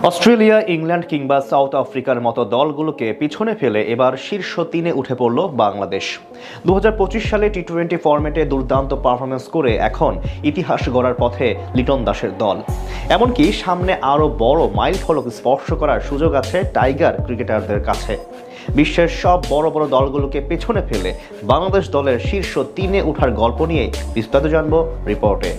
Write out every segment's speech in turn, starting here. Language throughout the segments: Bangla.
অস্ট্রেলিয়া, ইংল্যান্ড কিংবা সাউথ আফ্রিকার মতো দলগুলোকে পিছনে ফেলে এবার শীর্ষ 3-এ উঠে পড়ল বাংলাদেশ। 2025 সালে টি-20 ফরম্যাটে দুর্দান্ত পারফরমেন্স করে এখন ইতিহাস গড়ার পথে লিটন দাসের দল। এমনকি সামনে আরও বড় মাইল ফলক স্পর্শ করার সুযোগ আছে টাইগার ক্রিকেটারদের কাছে। বিশ্বের সব বড় বড় দলগুলোকে পেছনে ফেলে বাংলাদেশ দলের শীর্ষ 3-এ ওঠার গল্প নিয়ে বিস্তারিত জানব রিপোর্টে।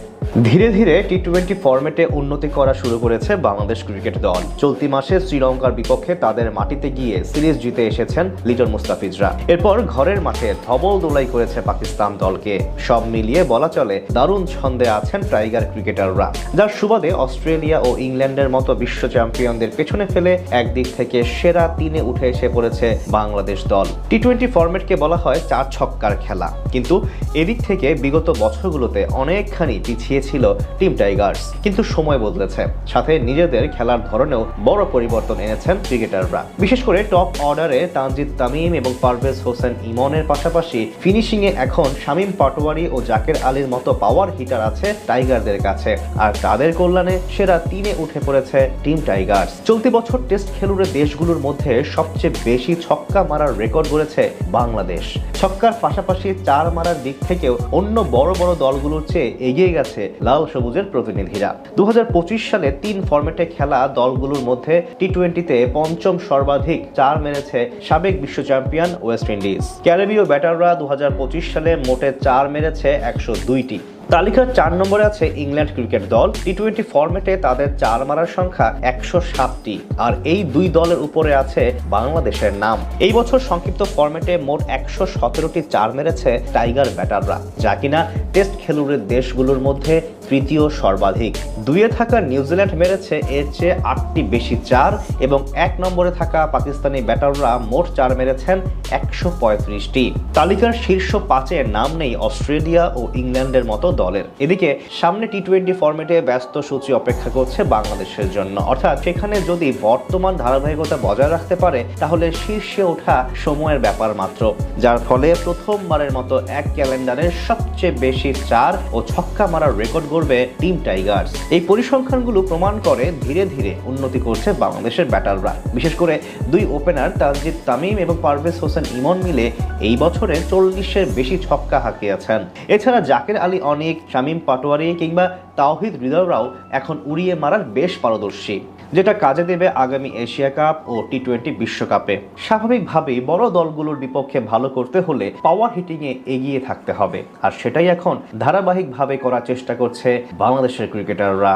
ধীরে ধীরে টি-20 ফরম্যাটে উন্নতি করা শুরু করেছে বাংলাদেশ ক্রিকেট দল। চলতি মাসে শ্রীলঙ্কার বিপক্ষে তাদের মাটিতে গিয়ে সিরিজ জিতে এসেছেন লিটন মুস্তাফিজরা। এরপর ঘরের মাঠে ধবল দোলাই করেছে পাকিস্তান দলকে। সব মিলিয়ে বলা চলে দারুণ ছন্দে আছেন টাইগার ক্রিকেটাররা, যার সুবাদে অস্ট্রেলিয়া ও ইংল্যান্ডের মতো বিশ্ব চ্যাম্পিয়নদের পেছনে ফেলে একদিক থেকে সেরা 3-এ উঠে এসে পড়েছে বাংলাদেশ দল। টি-20 ফরম্যাটকে বলা হয় 4 ছক্কার খেলা, কিন্তু এদিক থেকে বিগত বছরগুলোতে অনেকখানি পিছিয়ে ছিল টিম টাইগার্স। কিন্তু সময় বদলেছে, সাথে নিজেদের খেলার ধরনেও বড় পরিবর্তন এনেছেন ক্রিকেটাররা। বিশেষ করে টপ অর্ডারে তানজিদ তামিম এবং পারভেজ হোসেন ইমনের পাশাপাশি ফিনিশিংয়ে এখন শামীম পাটোয়ারি ও জাকের আলীর মতো পাওয়ার হিটার আছে টাইগারদের কাছে। আর তাদের কল্যাণে সেরা 3-এ উঠে পড়েছে টিম টাইগার্স। চলতি বছর টেস্ট খেলুড়ে দেশগুলোর মধ্যে সবচেয়ে বেশি ছক্কা মারার রেকর্ড গড়েছে বাংলাদেশ। ছক্কার পাশাপাশি 4 মারার দিক থেকেও অন্য বড় বড় দলগুলোর চেয়ে এগিয়ে গেছে লাল সবুজের প্রতিনিধিরা। 2025 সালে 3 ফরম্যাটে খেলা দলগুলোর মধ্যে টি-20তে পঞ্চম সর্বাধিক 4 মেরেছে সাবেক বিশ্ব চ্যাম্পিয়ন ওয়েস্ট ইন্ডিজ। ক্যারিবীয় ব্যাটাররা 2025 সালে মোটে 4 মেরেছে 102টি। তালিকার 4 নম্বরে আছে ইংল্যান্ড ক্রিকেট দল। টি-20 ফরম্যাটে তাদের 4 মারার সংখ্যা 107টি। আর এই দুই দলের উপরে আছে বাংলাদেশের নাম। এই বছর সংক্ষিপ্ত ফরম্যাটে মোট 117টি 4 মেরেছে টাইগার ব্যাটাররা, যা কিনা টেস্ট খেলুড়ের দেশগুলোর মধ্যে তৃতীয় সর্বাধিক। 2-এ থাকা নিউজিল্যান্ড মেরেছে এর চেয়ে 8টি বেশি 4, এবং 1 নম্বরে থাকা পাকিস্তানি ব্যাটাররা মোট 4 মেরেছেন 135টি। তালিকার শীর্ষ 5-এ নাম নেই অস্ট্রেলিয়া ও ইংল্যান্ডের মতো দলের। এদিকে সামনে টি-20 ফরম্যাটে ব্যস্ত সূচি অপেক্ষা করছে বাংলাদেশের জন্য, অর্থাৎ সেখানে যদি বর্তমান ধারাবাহিকতা বজায় রাখতে পারে তাহলে শীর্ষে ওঠা সময়ের ব্যাপার মাত্র, যার ফলে প্রথমবারের মতো এক ক্যালেন্ডারের সবচেয়ে বেশি 4 ও ছক্কা মারার রেকর্ড গড়বে টিম টাইগার্স। এই পরিসংখ্যানগুলো প্রমাণ করে ধীরে ধীরে উন্নতি করছে বাংলাদেশের ব্যাটাররা। বিশেষ করে দুই ওপেনার তানজিদ তামিম এবং পারভেজ হোসেন ইমন মিলে এই বছরে 40-এর বেশি ছক্কা হাঁকিয়েছেন। এছাড়া জাকের আলী অনেক, শামীম পাটোয়ারি কিংবা তাওহিদ হৃদয়রাও এখন উড়িয়ে মারার বেশ পারদর্শী, যেটা কাজে দেবে আগামী এশিয়া কাপ ও টি-20 বিশ্বকাপে। স্বাভাবিকভাবেই বড় দলগুলোর বিপক্ষে ভালো করতে হলে পাওয়ার হিটিংয়ে এগিয়ে থাকতে হবে, আর সেটাই এখন ধারাবাহিকভাবে করার চেষ্টা করছে বাংলাদেশের ক্রিকেটাররা।